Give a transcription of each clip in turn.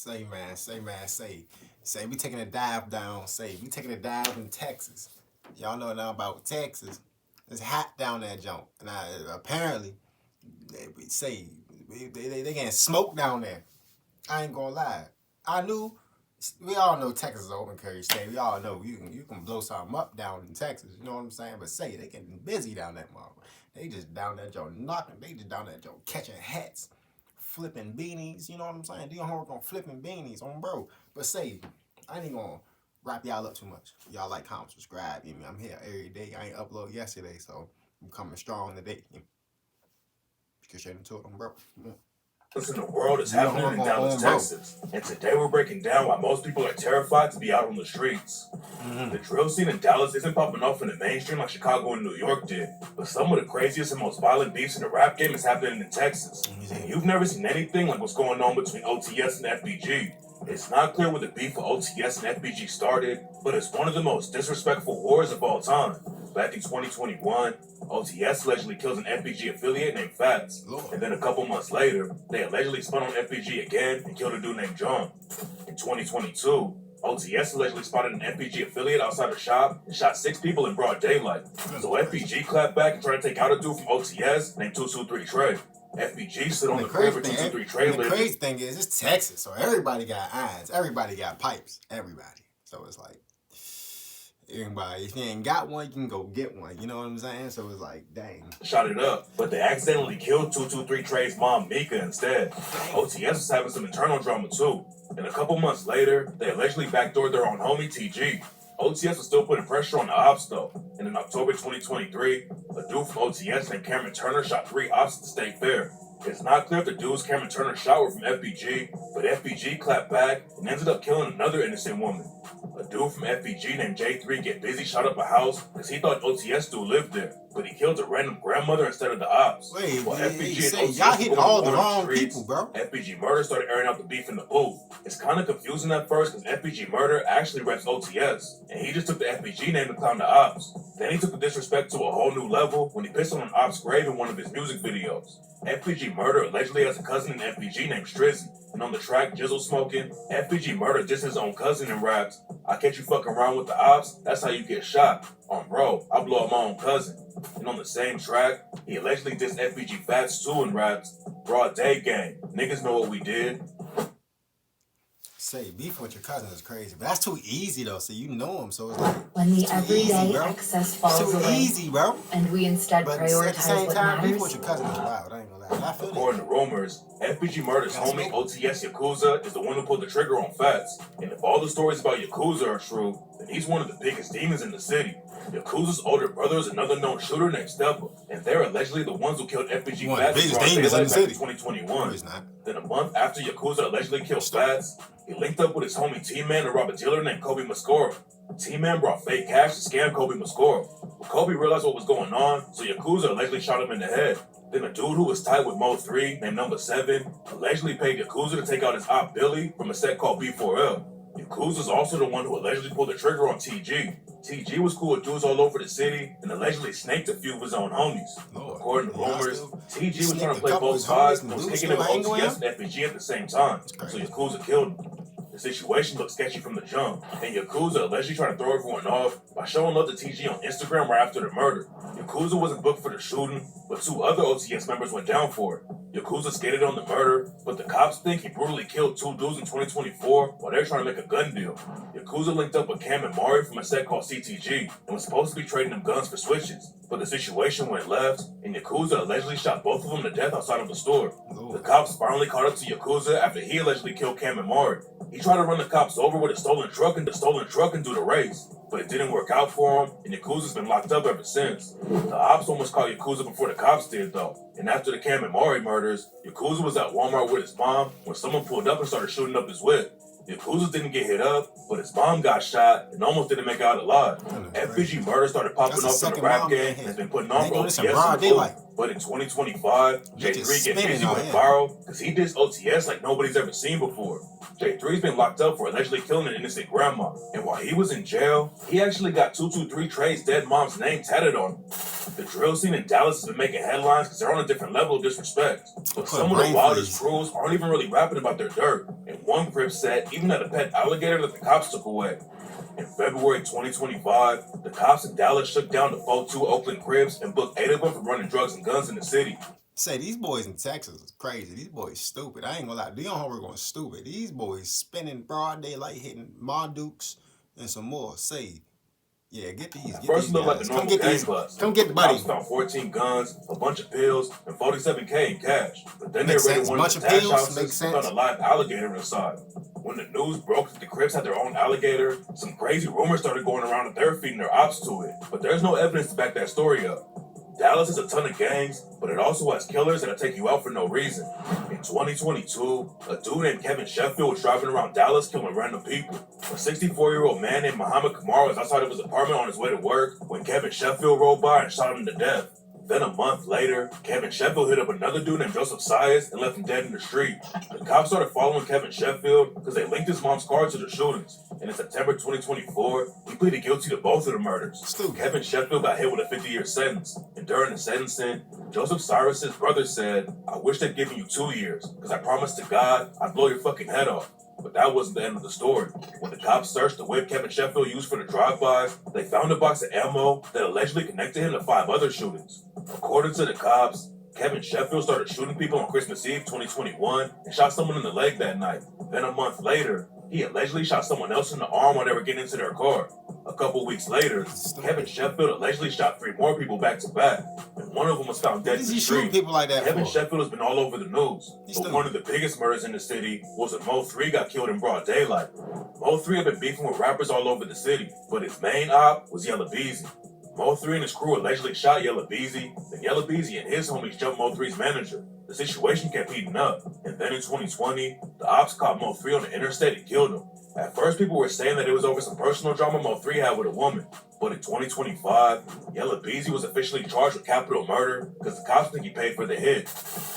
Say, we taking a dive down. We taking a dive in Texas. Y'all know now about Texas. It's hot down there, jump. And apparently, they getting smoked down there. I ain't gonna lie. We all know Texas is an open carry state. We all know you can blow something up down in Texas. You know what I'm saying? But they getting busy down that motherfucker. They just down that joint knocking. They just down that joint catching hats, flipping beanies. You know what I'm saying? Do your homework on flipping beanies on bro. But I ain't gonna wrap y'all up too much. Y'all like, comment, subscribe. You know, I'm here every day. I ain't upload yesterday, so I'm coming strong today. Get straight into it on bro. What's in the world is happening in Dallas, Texas. And today we're breaking down why most people are terrified to be out on the streets. The drill scene in Dallas isn't popping off in the mainstream like Chicago and New York did, but some of the craziest and most violent beefs in the rap game is happening in Texas. And you've never seen anything like what's going on between OTS and FBG. It's not clear where the beef for OTS and FBG started, but it's one of the most disrespectful wars of all time. Back in 2021, OTS allegedly kills an FBG affiliate named Fats. And then a couple months later, they allegedly spun on FBG again and killed a dude named John. In 2022, OTS allegedly spotted an FBG affiliate outside a shop and shot 6 people in broad daylight. So FBG clapped back and tried to take out a dude from OTS named 223 Trey. FBG stood on the crib for 223 Trey. The crazy thing is, it's Texas, so everybody got irons, everybody got pipes, everybody. So it's like, everybody, if you ain't got one, you can go get one. You know what I'm saying? So it's like, dang. Shot it up, but they accidentally killed 223 Trey's mom, Mika, instead. OTS was having some internal drama too. And a couple months later, they allegedly backdoored their own homie, TG. OTS was still putting pressure on the ops though. And in October 2023, a dude from OTS named Cameron Turner shot 3 ops at the state fair. It's not clear if the dudes Cameron Turner shot were from FBG, but FBG clapped back and ended up killing another innocent woman. A dude from FBG named J3 Get Busy shot up a house because he thought OTS dude lived there, but he killed a random grandmother instead of the ops. Y'all hit all the wrong people, bro. FBG Murder started airing out the beef in the booth. It's kind of confusing at first because FBG Murder actually reps OTS, and he just took the FBG name to clown the ops. Then he took the disrespect to a whole new level when he pissed on an ops grave in one of his music videos. FBG Murder allegedly has a cousin in FBG named Strizzy, and on the track Jizzle Smoking, FBG Murder dissed his own cousin and raps, "I catch you fucking around with the ops, that's how you get shot. Bro, I blow up my own cousin." And on the same track, he allegedly dissed FBG Fats too and raps, "Broad day gang, niggas know what we did." Beef with your cousin is crazy, but that's too easy though. So you know him, so it's like when the everyday excess falls away, easy, bro. And we instead prioritize at the same what time, matters. Beef with your cousin is wild. I ain't gonna lie. According to rumors, FBG Murder's homie OTS Yakuza is the one who pulled the trigger on Fats. And if all the stories about Yakuza are true, then he's one of the biggest demons in the city. Yakuza's older brother is another known shooter named Steppa, and they're allegedly the ones who killed FBG Fats in broad daylight back in 2021. Then a month after Yakuza allegedly killed Fats, he linked up with his homie T-Man to rob a dealer named Kobe Mascora. T-Man brought fake cash to scam Kobe Mascora. But Kobe realized what was going on, so Yakuza allegedly shot him in the head. Then a dude who was tight with Mo 3, named Number 7, allegedly paid Yakuza to take out his op Billy from a set called B4L. Yakuza's also the one who allegedly pulled the trigger on TG. TG was cool with dudes all over the city and allegedly snaked a few of his own homies. According to rumors, TG was trying to play both sides and was kicking it with OTS and FBG at the same time, so Yakuza killed him. The situation looked sketchy from the jump, and Yakuza allegedly tried to throw everyone off by showing love to TG on Instagram right after the murder. Yakuza wasn't booked for the shooting, but 2 other OTS members went down for it. Yakuza skated on the murder, but the cops think he brutally killed 2 dudes in 2024 while they're trying to make a gun deal. Yakuza linked up with Cam and Mari from a set called CTG and was supposed to be trading them guns for switches, but the situation went left, and Yakuza allegedly shot both of them to death outside of the store. The cops finally caught up to Yakuza after he allegedly killed Cam and Mari. He tried to run the cops over with a stolen truck and do the race, but it didn't work out for him, and Yakuza's been locked up ever since. The ops almost caught Yakuza before the cops did though, and after the Cam and Mari murders, Yakuza was at Walmart with his mom when someone pulled up and started shooting up his whip. Yakuza didn't get hit up, but his mom got shot and almost didn't make it out alive. FBG Murder started popping up in the rap game and has been putting on for OTS, But in 2025, J3 gets busy with viral because he did OTS like nobody's ever seen before. J3's been locked up for allegedly killing an innocent grandma. And while he was in jail, he actually got 223 Trey's dead mom's name tatted on him. The drill scene in Dallas has been making headlines because they're on a different level of disrespect. But some of the wildest crews aren't even really rapping about their dirt. And one crib said even had a pet alligator that the cops took away. In February 2025, the cops in Dallas shook down the 4-2 Oakland Cribs and booked 8 of them for running drugs and guns in the city. Say, these boys in Texas is crazy. These boys stupid. I ain't gonna lie. Dion Homer going stupid. These boys spinning broad daylight, hitting Dukes and some more. Say, yeah, get these. First, it looked like the normal gang bus. Come get the buddy. Cops found 14 guns, a bunch of pills, and $47K in cash. But then they raided one of the stash houses and found a live alligator inside. When the news broke that the Crips had their own alligator, some crazy rumors started going around that they're feeding their ops to it. But there's no evidence to back that story up. Dallas has a ton of gangs, but it also has killers that'll take you out for no reason. In 2022, a dude named Kevin Sheffield was driving around Dallas killing random people. A 64-year-old man named Muhammad Kamar was outside of his apartment on his way to work when Kevin Sheffield rolled by and shot him to death. Then a month later, Kevin Sheffield hit up another dude named Joseph Sias and left him dead in the street. The cops started following Kevin Sheffield because they linked his mom's car to the shootings. And in September 2024, he pleaded guilty to both of the murders. Kevin Sheffield got hit with a 50-year sentence. And during the sentencing, Joseph Cyrus's brother said, "I wish they'd given you 2 years, because I promised to God I'd blow your fucking head off." But that wasn't the end of the story. When the cops searched the whip Kevin Sheffield used for the drive-bys, they found a box of ammo that allegedly connected him to 5 other shootings. According to the cops, Kevin Sheffield started shooting people on Christmas Eve 2021 and shot someone in the leg that night. Then a month later, he allegedly shot someone else in the arm while they were getting into their car. A couple weeks later, Kevin Sheffield allegedly shot 3 more people back to back, and one of them was found dead in the street. People like that Kevin Sheffield has been all over the news, but one of the biggest murders in the city was when Mo 3 got killed in broad daylight. Mo 3 had been beefing with rappers all over the city, but his main op was Yella Bezzy. Mo 3 and his crew allegedly shot Yella Bezzy, then Yella Bezzy and his homies jumped Mo 3's manager. The situation kept heating up, and then in 2020, the ops caught Mo 3 on the interstate and killed him. At first, people were saying that it was over some personal drama Mo 3 had with a woman, but in 2025, Yella Bezzy was officially charged with capital murder because the cops think he paid for the hit.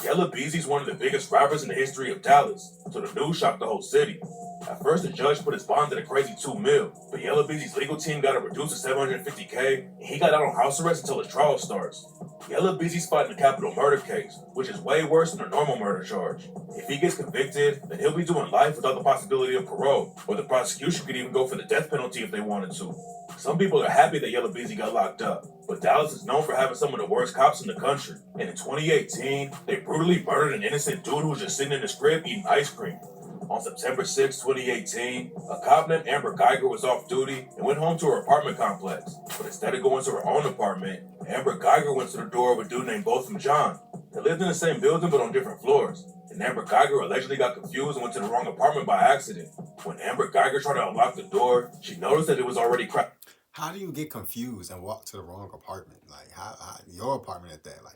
Yella Bezzy's one of the biggest rappers in the history of Dallas, so the news shocked the whole city. At first, the judge put his bond at a crazy $2 million, but Yella Bezzy's legal team got it reduced to $750K, and he got out on house arrest until his trial starts. Yella Bezzy's fighting a capital murder case, which is way worse than a normal murder charge. If he gets convicted, then he'll be doing life without the possibility of parole, or the prosecution could even go for the death penalty if they wanted to. Some people are happy that Yella Bezzy got locked up, but Dallas is known for having some of the worst cops in the country. And in 2018, they brutally murdered an innocent dude who was just sitting in his crib eating ice cream. On September 6, 2018, a cop named Amber Geiger was off duty and went home to her apartment complex. But instead of going to her own apartment, Amber Geiger went to the door of a dude named Botham John. They lived in the same building but on different floors. And Amber Geiger allegedly got confused and went to the wrong apartment by accident. When Amber Geiger tried to unlock the door, she noticed that it was already cracked. How do you get confused and walk to the wrong apartment? Like, how your apartment at that? Like,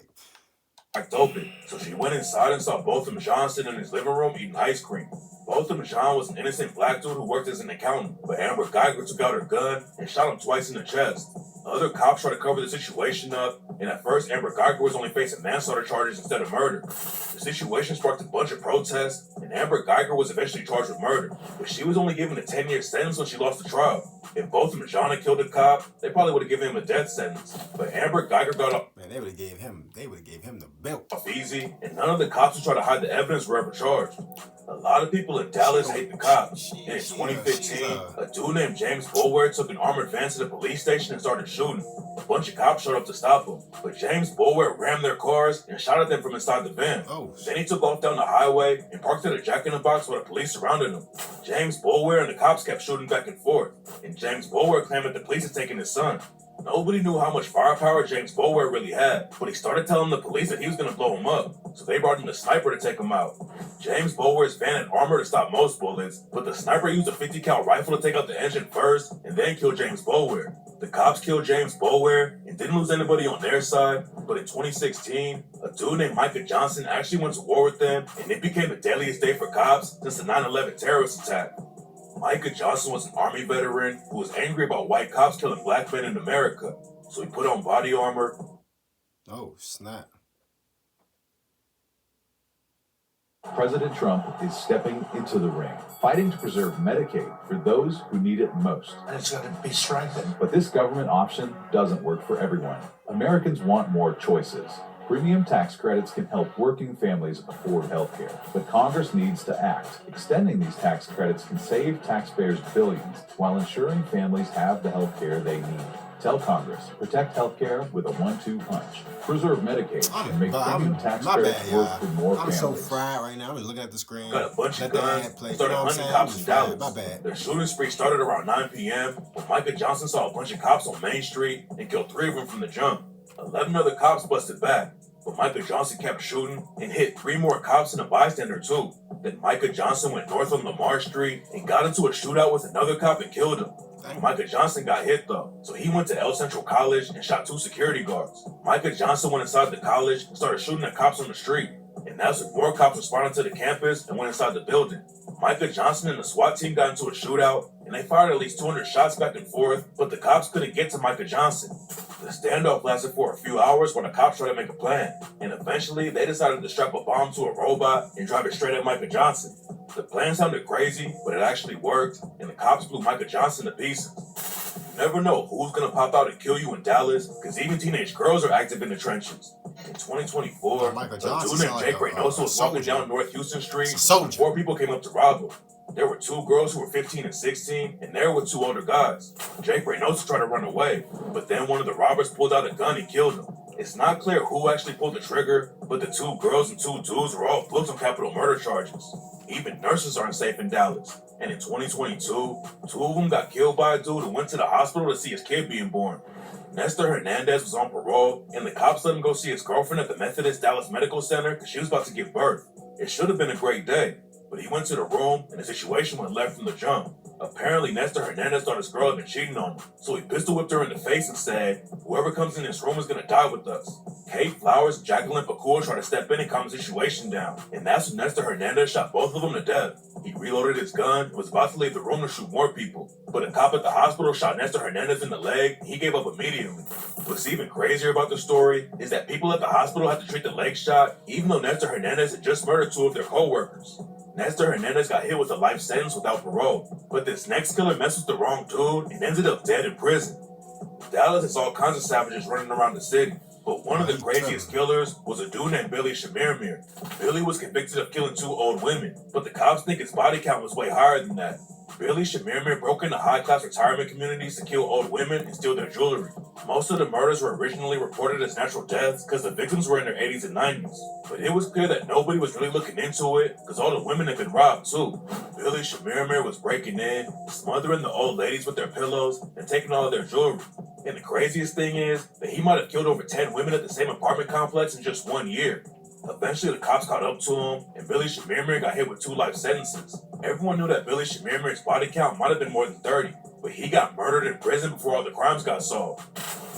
open. So she went inside and saw Botham John sitting in his living room eating ice cream. Botham John was an innocent black dude who worked as an accountant, but Amber Geiger took out her gun and shot him twice in the chest. Other cops tried to cover the situation up, and at first Amber Geiger was only facing manslaughter charges instead of murder. The situation sparked a bunch of protests, and Amber Geiger was eventually charged with murder, but she was only given a 10-year sentence when she lost the trial. If Botham John had killed the cop, they probably would have given him a death sentence. But Amber Geiger got off. Man, they would have gave him the belt. Off easy, and none of the cops who tried to hide the evidence were ever charged. A lot of people in Dallas hate the cops. And in 2015, a dude named James Boulware took an armored van to the police station and started shooting. A bunch of cops showed up to stop him, but James Boulware rammed their cars and shot at them from inside the van. Then he took off down the highway and parked at a Jack-in-the-Box while the police surrounded him. James Boulware and the cops kept shooting back and forth, and James Boulware claimed that the police had taken his son. Nobody knew how much firepower James Boulware really had, but he started telling the police that he was going to blow him up, so they brought in a sniper to take him out. James Boulware's van had armor to stop most bullets, but the sniper used a 50 cal rifle to take out the engine first, and then kill James Boulware. The cops killed James Boulware and didn't lose anybody on their side, but in 2016, a dude named Micah Johnson actually went to war with them, and it became the deadliest day for cops since the 9/11 terrorist attack. Micah Johnson was an Army veteran who was angry about white cops killing black men in America, so he put on body armor. Oh, snap. President Trump is stepping into the ring, fighting to preserve Medicaid for those who need it most. And it's going to be strengthened. But this government option doesn't work for everyone. Americans want more choices. Premium tax credits can help working families afford health care, but Congress needs to act. Extending these tax credits can save taxpayers billions while ensuring families have the health care they need. Tell Congress, protect health care with a 1-2 punch. Preserve Medicaid and make premium tax credits work for more families. I'm so fried right now. I'm just looking at the screen. Got a bunch of guns. Started hunting cops in Dallas. My bad. Their shooting spree started around 9 p.m. when Micah Johnson saw a bunch of cops on Main Street and killed 3 of them from the jump. 11 other cops busted back, but Micah Johnson kept shooting and hit 3 more cops and a bystander too. Then Micah Johnson went north on Lamar Street and got into a shootout with another cop and killed him. Micah Johnson got hit though, so he went to El Central College and shot 2 security guards. Micah Johnson went inside the college and started shooting at cops on the street. And that's when more cops responded to the campus and went inside the building. Micah Johnson and the SWAT team got into a shootout, and they fired at least 200 shots back and forth, but the cops couldn't get to Micah Johnson. The standoff lasted for a few hours when the cops tried to make a plan, and eventually they decided to strap a bomb to a robot and drive it straight at Micah Johnson. The plan sounded crazy, but it actually worked, and the cops blew Micah Johnson to pieces. You never know who's gonna pop out and kill you in Dallas, because even teenage girls are active in the trenches. In 2024, a dude named Jake Reynoso was walking down North Houston Street, and 4 people came up to rob him. There were 2 girls who were 15 and 16, and there were 2 older guys. Jake Reynoso tried to run away, but then one of the robbers pulled out a gun and killed him. It's not clear who actually pulled the trigger, but the 2 girls and 2 dudes were all booked on capital murder charges. Even nurses aren't safe in Dallas. And in 2022, 2 of them got killed by a dude who went to the hospital to see his kid being born. Nestor Hernandez was on parole, and the cops let him go see his girlfriend at the Methodist Dallas Medical Center because she was about to give birth. It should have been a great day, but he went to the room and the situation went left from the jump. Apparently, Nestor Hernandez thought his girl had been cheating on him, so he pistol whipped her in the face and said, "Whoever comes in this room is gonna die with us." Kate Flowers and Jacqueline Pakul tried to step in and calm the situation down, and that's when Nestor Hernandez shot both of them to death. He reloaded his gun and was about to leave the room to shoot more people, but a cop at the hospital shot Nestor Hernandez in the leg, and he gave up immediately. What's even crazier about the story is that people at the hospital had to treat the leg shot, even though Nestor Hernandez had just murdered 2 of their co-workers. Nestor Hernandez got hit with a life sentence without parole, but this next killer messed with the wrong dude and ended up dead in prison. Dallas has all kinds of savages running around the city, but one of the craziest killers was a dude named Billy Shamirmir. Billy was convicted of killing 2 old women, but the cops think his body count was way higher than that. Billy Shamirmir broke into high-class retirement communities to kill old women and steal their jewelry. Most of the murders were originally reported as natural deaths because the victims were in their 80s and 90s. But it was clear that nobody was really looking into it because all the women had been robbed too. Billy Shamirmir was breaking in, smothering the old ladies with their pillows, and taking all of their jewelry. And the craziest thing is that he might have killed over 10 women at the same apartment complex in just 1 year. Eventually, the cops caught up to him, and Billy Shamirmir got hit with 2 life sentences. Everyone knew that Billy Shamirmir's body count might have been more than 30, but he got murdered in prison before all the crimes got solved.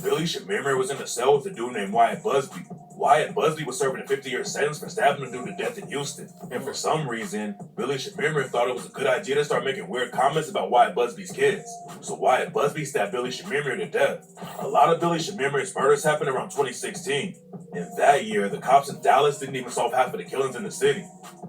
Billy Shamirmir was in a cell with a dude named Wyatt Busby. Wyatt Busby was serving a 50-year sentence for stabbing a dude to death in Houston. And for some reason, Billy Shamirmir thought it was a good idea to start making weird comments about Wyatt Busby's kids. So Wyatt Busby stabbed Billy Shamirmir to death. A lot of Billy Shamirmir's murders happened around 2016. And that year, the cops in Dallas didn't even solve half of the killings in the city.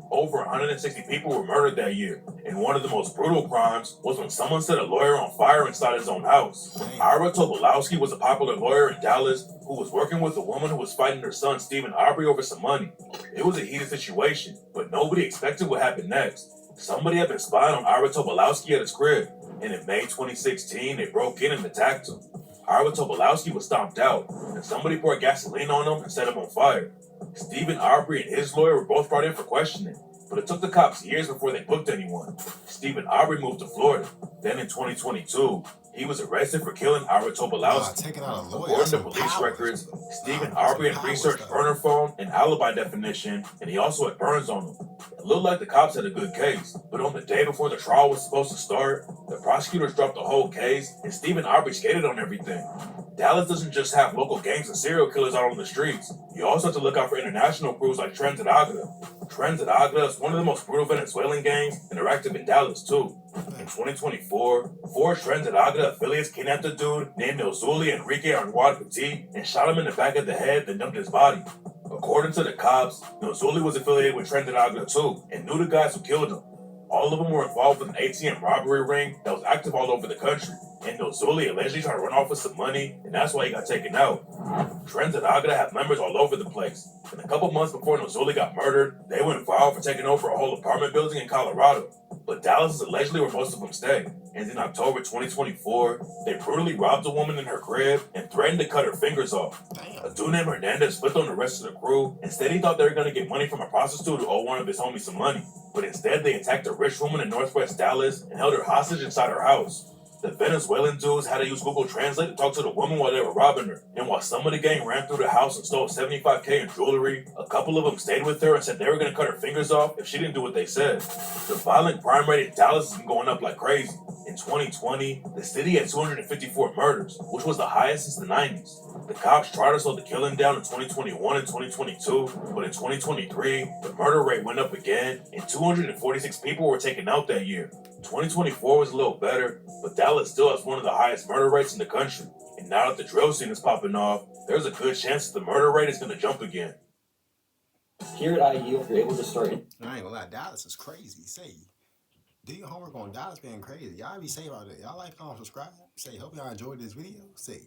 Over 160 people were murdered that year, and one of the most brutal crimes was when someone set a lawyer on fire inside his own house. Ira Tobolowski was a popular lawyer in Dallas who was working with a woman who was fighting her son Stephen Aubrey over some money. It was a heated situation, but nobody expected what happened next. Somebody had been spying on Ira Tobolowski at his crib, and in May 2016, they broke in and attacked him. Ira Tobolowski was stomped out, and somebody poured gasoline on him and set him on fire. Stephen Aubrey and his lawyer were both brought in for questioning, but it took the cops years before they booked anyone. Stephen Aubrey moved to Florida. Then in 2022, he was arrested for killing Ira Tobolowski. According to police records, Stephen Aubrey had researched burner phone and alibi definition, and he also had burns on him. It looked like the cops had a good case, but on the day before the trial was supposed to start, the prosecutors dropped the whole case, and Stephen Aubrey skated on everything. Dallas doesn't just have local gangs and serial killers out on the streets. You also have to look out for international crews like Trends at Agda. Trends at Agda is one of the most brutal Venezuelan gangs, and they're active in Dallas too. In 2024, 4 Trends at Agda affiliates kidnapped a dude named Nozuli Enrique Arnold Petit and shot him in the back of the head, then dumped his body. According to the cops, Nozuli was affiliated with Rder too, and knew the guys who killed him. All of them were involved with an ATM robbery ring that was active all over the country, and Nozuli allegedly tried to run off with some money, and that's why he got taken out. Rder had members all over the place, and a couple months before Nozuli got murdered, they went viral for taking over a whole apartment building in Colorado. But Dallas is allegedly where most of them stay, and in October 2024, they brutally robbed a woman in her crib and threatened to cut her fingers off. A dude named Hernandez flipped on the rest of the crew and said he thought they were going to get money from a prostitute who owed one of his homies some money, but instead they attacked a rich woman in northwest Dallas and held her hostage inside her house. The Venezuelan dudes had to use Google Translate to talk to the woman while they were robbing her, and while some of the gang ran through the house and stole $75K in jewelry, a couple of them stayed with her and said they were going to cut her fingers off if she didn't do what they said. The violent crime rate in Dallas has been going up like crazy. In 2020, the city had 254 murders, which was the highest since the 90s. The cops tried to slow the killing down in 2021 and 2022, but in 2023, the murder rate went up again, and 246 people were taken out that year. 2024 was a little better, but Dallas still has one of the highest murder rates in the country. And now that the drill scene is popping off, there's a good chance that the murder rate is going to jump again. Here at IU, you're able to start. I ain't gonna lie, Dallas is crazy. Say, do your homework on Dallas being crazy. Y'all be safe out there. Y'all like, comment, subscribe. Say, hope y'all enjoyed this video. Say.